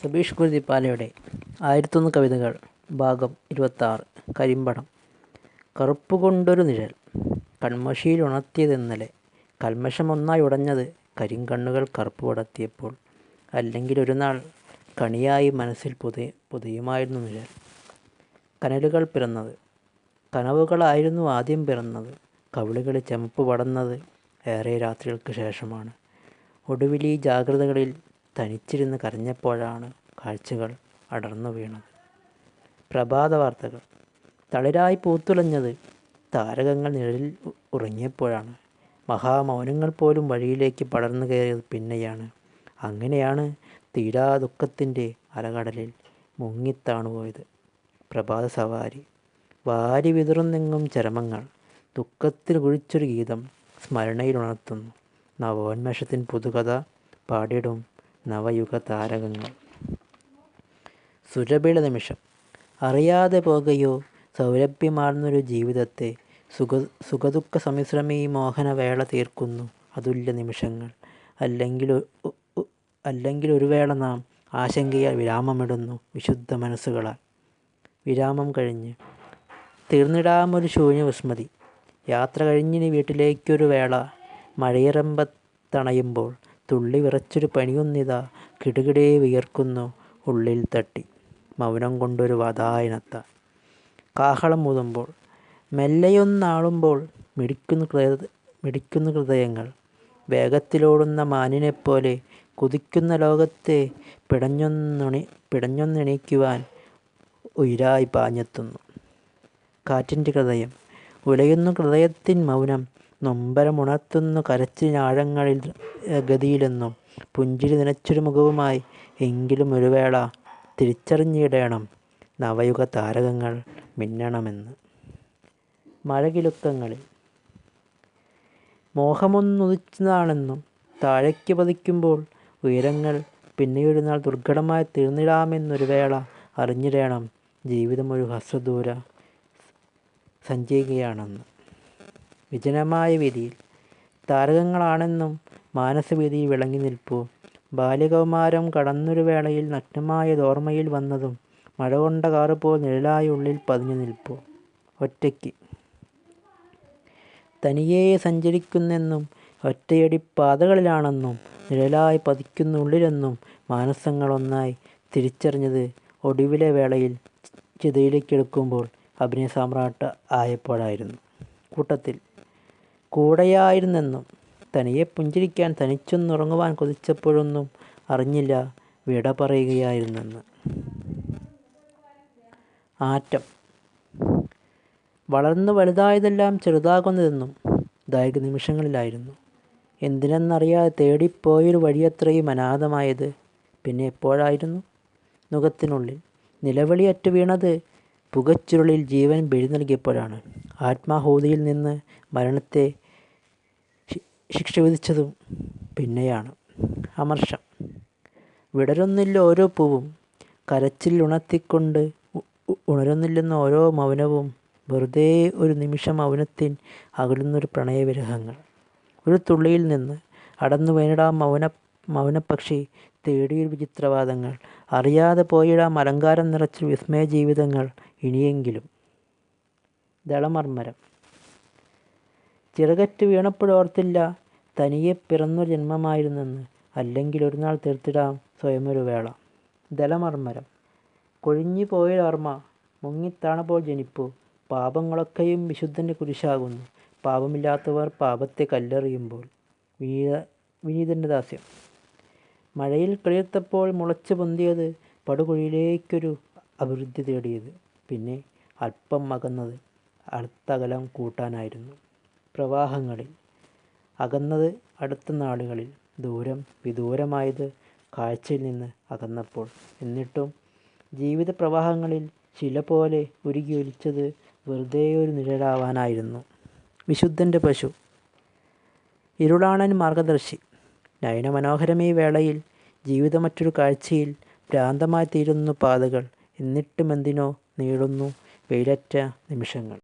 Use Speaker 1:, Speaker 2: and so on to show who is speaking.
Speaker 1: സബീഷ് കുരുതിപ്പാലയുടെ 1001 കവിതകൾ ഭാഗം 26. കരിമ്പടം. കറുപ്പുകൊണ്ടൊരു നിഴൽ കൺമഷിയിലുണർത്തിയതെന്നലെ, കൽമഷമൊന്നായി ഉടഞ്ഞത് കരിങ്കണ്ണുകൾ കറുപ്പ് പടർത്തിയപ്പോൾ. അല്ലെങ്കിൽ ഒരു നാൾ കണിയായി മനസ്സിൽ പുതയുമായിരുന്നു നിഴൽ. കനലുകൾ പിറന്നത്, കനവുകളായിരുന്നു ആദ്യം പിറന്നത്. കവിളുകളിൽ ചെമപ്പ് പടർന്നത് ഏറെ രാത്രികൾക്ക് ശേഷമാണ്. ഒടുവിൽ ഈ ജാഗ്രതകളിൽ തനിച്ചിരുന്ന് കരഞ്ഞപ്പോഴാണ് കാഴ്ചകൾ അടർന്നു വീണത്. പ്രഭാത വാർത്തകൾ. തളിരായി പൂത്തുലഞ്ഞത് താരകങ്ങൾ നിഴലിൽ ഉറങ്ങിയപ്പോഴാണ്. മഹാമൗനങ്ങൾ പോലും വഴിയിലേക്ക് പടർന്നു കയറിയത് പിന്നെയാണ്. അങ്ങനെയാണ് തീരാ ദുഃഖത്തിൻ്റെ അലകടലിൽ മുങ്ങിത്താണുപോയത്. പ്രഭാത സവാരി. വാരി വിതറുന്നെങ്ങും ചരമങ്ങൾ. ദുഃഖത്തിൽ കുഴിച്ചൊരു ഗീതം സ്മരണയിലുണർത്തുന്നു. നവോന്മേഷത്തിൻ പുതുകഥ പാടിടും നവയുഗ താരകങ്ങൾ. സുരഭില നിമിഷം. അറിയാതെ പോകുകയോ സൗരഭ്യമാർന്നൊരു ജീവിതത്തെ സുഖദുഃഖ സമ്മിശ്രമീ മോഹനവേള തീർക്കുന്നു അതുല്യ നിമിഷങ്ങൾ. അല്ലെങ്കിൽ ഒരു വേള നാം ആശങ്കയാൽ വിരാമമിടുന്നു വിശുദ്ധ മനസ്സുകളാൽ. വിരാമം കഴിഞ്ഞ് തീർന്നിടാമൊരു ശൂന്യ വിസ്മൃതി. യാത്ര കഴിഞ്ഞിനി വീട്ടിലേക്കൊരു വേള. മഴയിറമ്പത്തണയുമ്പോൾ തുള്ളി വിറച്ചൊരു പനിയൊന്നിതാ കിടുകിടേ വിയർക്കുന്നു ഉള്ളിൽ തട്ടി. മൗനം കൊണ്ടൊരു വാതായനത്ത. കാഹളം ഊതുമ്പോൾ മെല്ലെയൊന്നാളുമ്പോൾ മിടിക്കുന്നു ഹൃദയങ്ങൾ. വേഗത്തിലോടുന്ന മാനിനെപ്പോലെ കുതിക്കുന്ന ലോകത്തെ പിടഞ്ഞൊന്നെണീക്കുവാൻ ഉയിരായി പാഞ്ഞെത്തുന്നു കാറ്റിൻ്റെ ഹൃദയം. ഉലയുന്നു ഹൃദയത്തിൻ മൗനം. നൊമ്പരമുണർത്തുന്നു കരച്ചിനാഴങ്ങളിൽ ഗതിയിലെന്നും. പുഞ്ചിരി നനച്ചൊരു മുഖവുമായി എങ്കിലും ഒരു വേള തിരിച്ചറിഞ്ഞിടണം നവയുഗ താരകങ്ങൾ മിന്നണമെന്ന്. മഴകിലുക്കങ്ങളിൽ മോഹമൊന്നുദിച്ചതാണെന്നും താഴേക്ക് പതിക്കുമ്പോൾ ഉയരങ്ങൾ പിന്നെയൊരു നാൾ ദുർഘടമായി തീർന്നിടാമെന്നൊരു വേള അറിഞ്ഞിടണം ജീവിതമൊരു ഹ്രസ്വദൂര സഞ്ചികയാണെന്ന്. വിജനമായ വീതിയിൽ താരകങ്ങളാണെന്നും മാനസവീതിയിൽ വിളങ്ങി നിൽപ്പൂ. ബാല്യകൗമാരം കടന്നൊരു വേളയിൽ നഗ്നമായതോർമ്മയിൽ വന്നതും മഴ കൊണ്ട കാറുപോൽ നിഴലായി ഉള്ളിൽ പതിഞ്ഞു നിൽപ്പൂ. ഒറ്റയ്ക്ക് തനിയേ സഞ്ചരിക്കുന്നെന്നും ഒറ്റയടി പാതകളിലാണെന്നും നിഴലായി പതിക്കുന്നുള്ളിലെന്നും മാനസങ്ങളൊന്നായി തിരിച്ചറിഞ്ഞത് ഒടുവിലെ വേളയിൽ ചിതയിലേക്കെടുക്കുമ്പോൾ അഭിനയ സാമ്രാട്ട് ആയപ്പോഴായിരുന്നു. കൂട്ടത്തിൽ കൂടെയായിരുന്നെന്നും തനിയെ പുഞ്ചിരിക്കാൻ തനിച്ചൊന്നുറങ്ങുവാൻ കൊതിച്ചപ്പോഴൊന്നും അറിഞ്ഞില്ല വിട പറയുകയായിരുന്നെന്ന്. ആറ്റം. വളർന്നു വലുതായതെല്ലാം ചെറുതാകുന്നതെന്നും ദൈർഘ്യ നിമിഷങ്ങളിലായിരുന്നു. എന്തിനെന്നറിയാതെ തേടിപ്പോയൊരു വഴിയത്രയും അനാഥമായത് പിന്നെ എപ്പോഴായിരുന്നു? നുകത്തിനുള്ളിൽ നിലവിളിയറ്റു വീണത് പുകച്ചുരുളിൽ ജീവൻ ബലി നൽകിയപ്പോഴാണ്. ആത്മാഹൂതിയിൽ നിന്ന് മരണത്തെ ശിക്ഷ വിധിച്ചതും പിന്നെയാണ്. അമർഷം. വിടരുന്നില്ല ഓരോ പൂവും. കരച്ചിൽ ഉണർത്തിക്കൊണ്ട് ഉണരുന്നില്ലെന്ന ഓരോ മൗനവും. വെറുതെ ഒരു നിമിഷം മൗനത്തിൻ അകലുന്നൊരു പ്രണയവിരഹങ്ങൾ. ഒരു തുള്ളിയിൽ നിന്ന് അടന്നു വീണിടാം മൗനപക്ഷി തേടിയൊരു വിചിത്രവാദങ്ങൾ. അറിയാതെ പോയിടാം അലങ്കാരം നിറച്ചൊരു വിസ്മയ ജീവിതങ്ങൾ ഇനിയെങ്കിലും. ദളമർമരം. ചിറകറ്റ് വീണപ്പോഴോർത്തില്ല തനിയെ പിറന്നൊരു ജന്മമായിരുന്നെന്ന്. അല്ലെങ്കിൽ ഒരു നാൾ തീർത്തിടാം സ്വയമൊരു വേള. ദളമർമരം. കൊഴിഞ്ഞു പോയൊരോർമ്മ മുങ്ങിത്താണപ്പോൾ ജനിപ്പൂ. പാപങ്ങളൊക്കെയും വിശുദ്ധൻ്റെ കുരിശാകുന്നു. പാപമില്ലാത്തവർ പാപത്തെ കല്ലെറിയുമ്പോൾ. വിനീതൻ്റെ ദാസ്യം. മഴയിൽ കളിർത്തപ്പോൾ മുളച്ചു പൊന്തിയത് പടുകുഴിയിലേക്കൊരു അഭിവൃദ്ധി തേടിയത്. പിന്നെ അല്പം അകന്നത് അടുത്ത അകലം കൂട്ടാനായിരുന്നു. പ്രവാഹങ്ങളിൽ അകന്നത് അടുത്ത നാളുകളിൽ. ദൂരം വിദൂരമായത് കാഴ്ചയിൽ നിന്ന് അകന്നപ്പോൾ. എന്നിട്ടും ജീവിത പ്രവാഹങ്ങളിൽ ശില പോലെ ഉരുകിയൊലിച്ചത് വെറുതെ ഒരു നിഴലാവാനായിരുന്നു. വിശുദ്ധൻ്റെ പശു. ഇരുളാണൻ മാർഗദർശി. നയനമനോഹരമീ വേളയിൽ ജീവിതമറ്റൊരു കാഴ്ചയിൽ ഭ്രാന്തമായി തീരുന്നു പാതകൾ. എന്നിട്ടുമെന്തിനോ നീളുന്നു വെയിലറ്റ നിമിഷങ്ങൾ.